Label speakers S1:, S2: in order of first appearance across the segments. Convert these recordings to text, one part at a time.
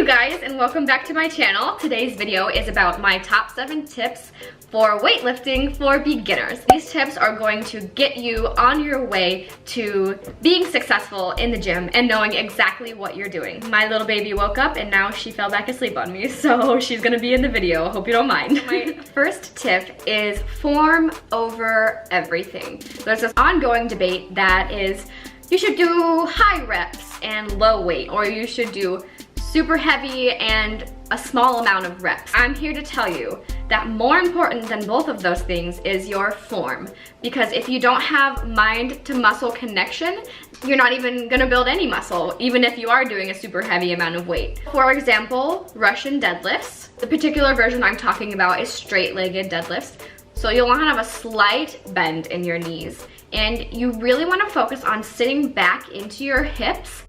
S1: guys, and welcome back to my channel. Today's video is about my top 7 tips for weightlifting for beginners. These tips are going to get you on your way to being successful in the gym and knowing exactly what you're doing. My little baby woke up and now she fell back asleep on me, so she's gonna be in the video. Hope you don't mind. My first tip is form over everything. There's this ongoing debate that is you should do high reps and low weight, or you should do super heavy and a small amount of reps. I'm here to tell you that more important than both of those things is your form. Because if you don't have mind to muscle connection, you're not even gonna build any muscle, even if you are doing a super heavy amount of weight. For example, Russian deadlifts. The particular version I'm talking about is straight-legged deadlifts. So you'll want to have a slight bend in your knees. And you really want to focus on sitting back into your hips.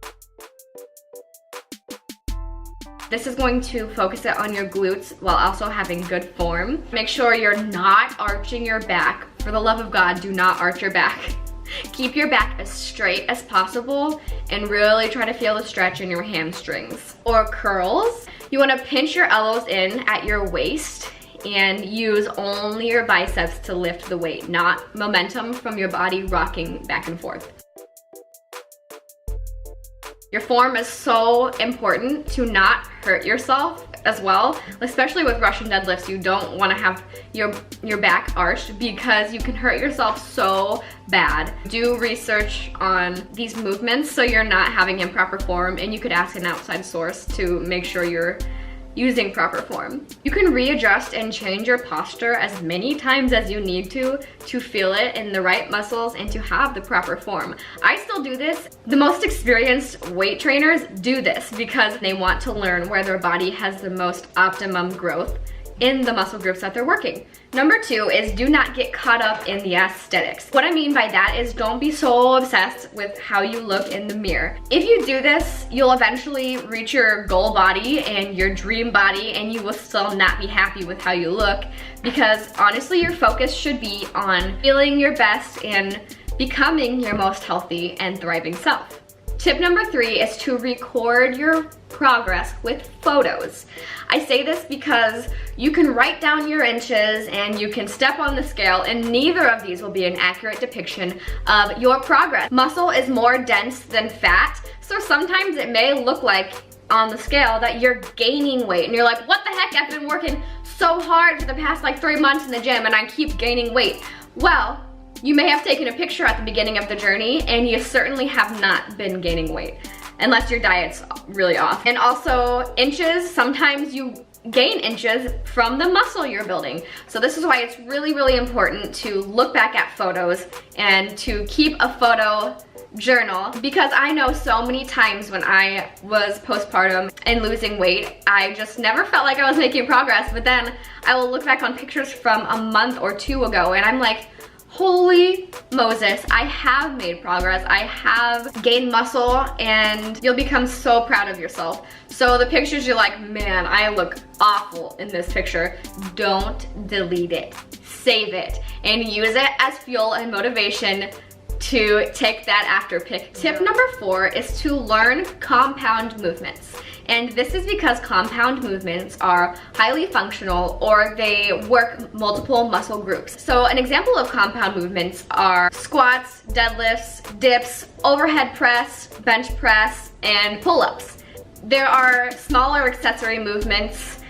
S1: This is going to focus it on your glutes while also having good form. Make sure you're not arching your back. For the love of God, do not arch your back. Keep your back as straight as possible and really try to feel the stretch in your hamstrings. Or curls. You want to pinch your elbows in at your waist and use only your biceps to lift the weight, not momentum from your body rocking back and forth. Your form is so important to not hurt yourself as well, especially with Russian deadlifts. You don't want to have your back arched because you can hurt yourself so bad. Do research on these movements so you're not having improper form, and you could ask an outside source to make sure you're using proper form. You can readjust and change your posture as many times as you need to feel it in the right muscles and to have the proper form. I still do this. The most experienced weight trainers do this because they want to learn where their body has the most optimum growth in the muscle groups that they're working. Number 2 is do not get caught up in the aesthetics. What I mean by that is don't be so obsessed with how you look in the mirror. If you do this, you'll eventually reach your goal body and your dream body, and you will still not be happy with how you look, because honestly your focus should be on feeling your best and becoming your most healthy and thriving self. Tip number 3 is to record your progress with photos. I say this because you can write down your inches and you can step on the scale, and neither of these will be an accurate depiction of your progress. Muscle is more dense than fat, so sometimes it may look like on the scale that you're gaining weight and you're like, what the heck, I've been working so hard for the past like 3 months in the gym and I keep gaining weight. Well, you may have taken a picture at the beginning of the journey and you certainly have not been gaining weight, unless your diet's really off. And also inches, sometimes you gain inches from the muscle you're building. So this is why it's really, really important to look back at photos and to keep a photo journal, because I know so many times when I was postpartum and losing weight, I just never felt like I was making progress, but then I will look back on pictures from a month or 2 ago and I'm like, holy Moses, I have made progress. I have gained muscle, and you'll become so proud of yourself. So the pictures you're like, man, I look awful in this picture, don't delete it. Save it and use it as fuel and motivation to take that after pic. Tip number 4 is to learn compound movements. And this is because compound movements are highly functional, or they work multiple muscle groups. So an example of compound movements are squats, deadlifts, dips, overhead press, bench press, and pull-ups. There are smaller accessory movements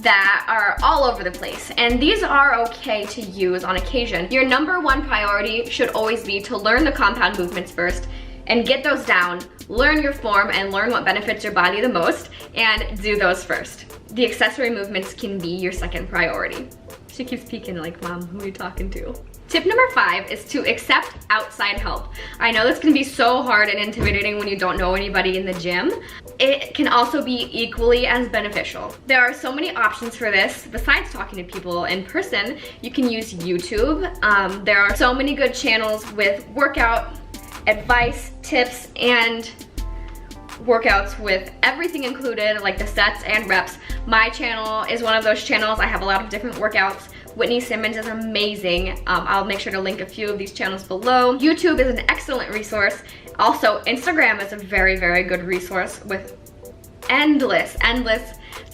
S1: that are all over the place, and these are okay to use on occasion. Your number 1 priority should always be to learn the compound movements first and get those down, learn your form and learn what benefits your body the most, and do those first. The accessory movements can be your second priority. She keeps peeking like, Mom, who are you talking to? Tip number 5 is to accept outside help. I know this can be so hard and intimidating when you don't know anybody in the gym. It can also be equally as beneficial. There are so many options for this. Besides talking to people in person, you can use YouTube. There are so many good channels with workout advice, tips, and workouts with everything included, like the sets and reps. My channel is one of those channels. I have a lot of different workouts. Whitney Simmons is amazing. I'll make sure to link a few of these channels below. YouTube is an excellent resource. Also, Instagram is a very, very good resource with endless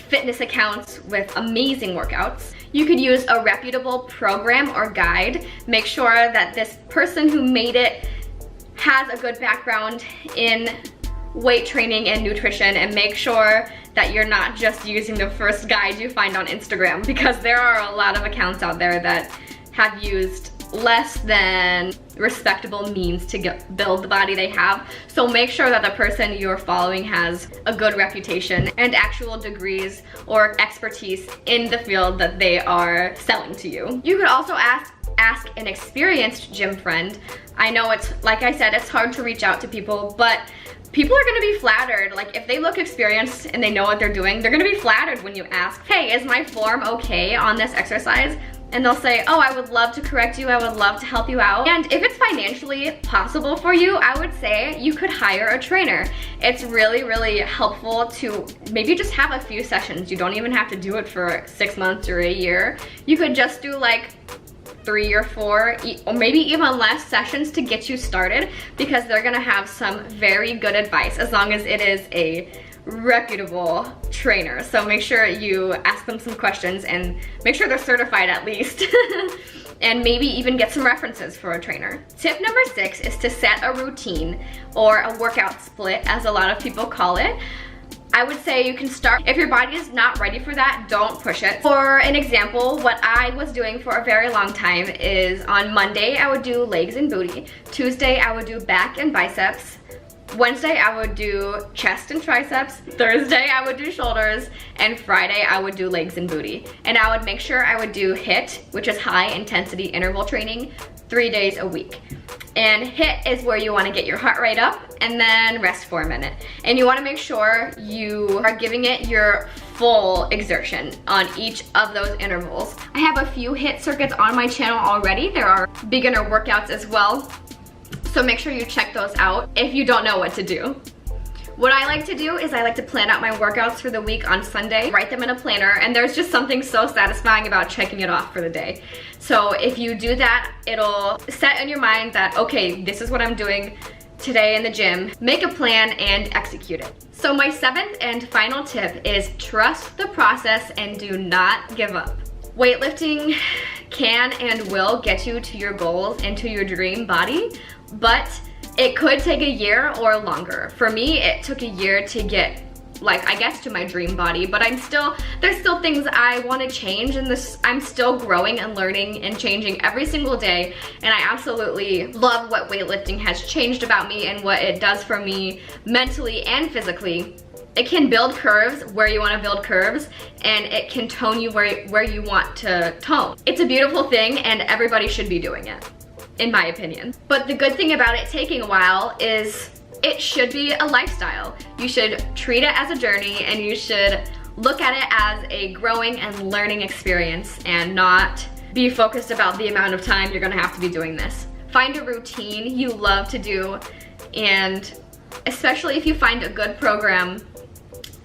S1: fitness accounts with amazing workouts. You could use a reputable program or guide. Make sure that this person who made it has a good background in weight training and nutrition, and make sure that you're not just using the first guide you find on Instagram, because there are a lot of accounts out there that have used less than respectable means to build the body they have. So make sure that the person you're following has a good reputation and actual degrees or expertise in the field that they are selling to you. You could also ask an experienced gym friend. I know it's, like I said, it's hard to reach out to people, but people are gonna be flattered. Like, if they look experienced and they know what they're doing, they're gonna be flattered when you ask, hey, is my form okay on this exercise? And they'll say, oh, I would love to correct you, I would love to help you out. And if it's financially possible for you, I would say you could hire a trainer. It's really, really helpful to maybe just have a few sessions. You don't even have to do it for 6 months or a year. You could just do like 3 or 4, or maybe even less sessions to get you started, because they're gonna have some very good advice as long as it is a reputable trainer. So make sure you ask them some questions and make sure they're certified at least. And maybe even get some references for a trainer. Tip number 6 is to set a routine, or a workout split as a lot of people call it. I would say you can start, if your body is not ready for that, don't push it. For an example, what I was doing for a very long time is on Monday, I would do legs and booty. Tuesday, I would do back and biceps. Wednesday, I would do chest and triceps. Thursday, I would do shoulders. And Friday, I would do legs and booty. And I would make sure I would do HIIT, which is high intensity interval training, 3 days a week. And HIIT is where you want to get your heart rate up and then rest for a minute. And you want to make sure you are giving it your full exertion on each of those intervals. I have a few HIIT circuits on my channel already. There are beginner workouts as well. So make sure you check those out if you don't know what to do. What I like to do is I like to plan out my workouts for the week on Sunday, write them in a planner, and there's just something so satisfying about checking it off for the day. So if you do that, it'll set in your mind that, okay, this is what I'm doing today in the gym. Make a plan and execute it. So my 7th and final tip is trust the process and do not give up. Weightlifting can and will get you to your goals and to your dream body, but it could take a year or longer. For me, it took a year to get, like, I guess to my dream body, but there's still things I want to change, and I'm still growing and learning and changing every single day, and I absolutely love what weightlifting has changed about me and what it does for me mentally and physically. It can build curves where you want to build curves, and it can tone you where you want to tone. It's a beautiful thing, and everybody should be doing it, in my opinion. But the good thing about it taking a while is it should be a lifestyle. You should treat it as a journey, and you should look at it as a growing and learning experience, and not be focused about the amount of time you're gonna have to be doing this. Find a routine you love to do, and especially if you find a good program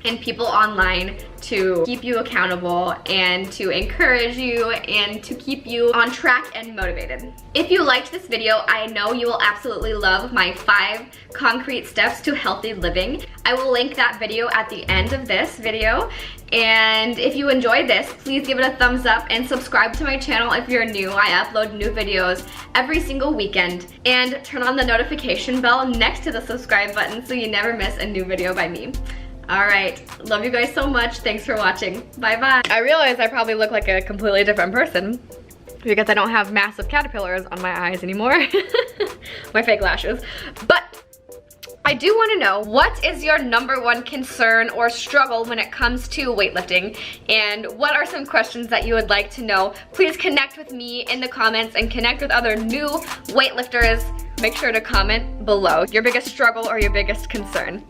S1: and people online to keep you accountable and to encourage you and to keep you on track and motivated. If you liked this video, I know you will absolutely love my 5 concrete steps to healthy living. I will link that video at the end of this video. And if you enjoyed this, please give it a thumbs up and subscribe to my channel if you're new. I upload new videos every single weekend. And turn on the notification bell next to the subscribe button so you never miss a new video by me. Alright, love you guys so much. Thanks for watching. Bye-bye. I realize I probably look like a completely different person because I don't have massive caterpillars on my eyes anymore. My fake lashes. But I do want to know, what is your #1 concern or struggle when it comes to weightlifting? And what are some questions that you would like to know? Please connect with me in the comments and connect with other new weightlifters. Make sure to comment below your biggest struggle or your biggest concern.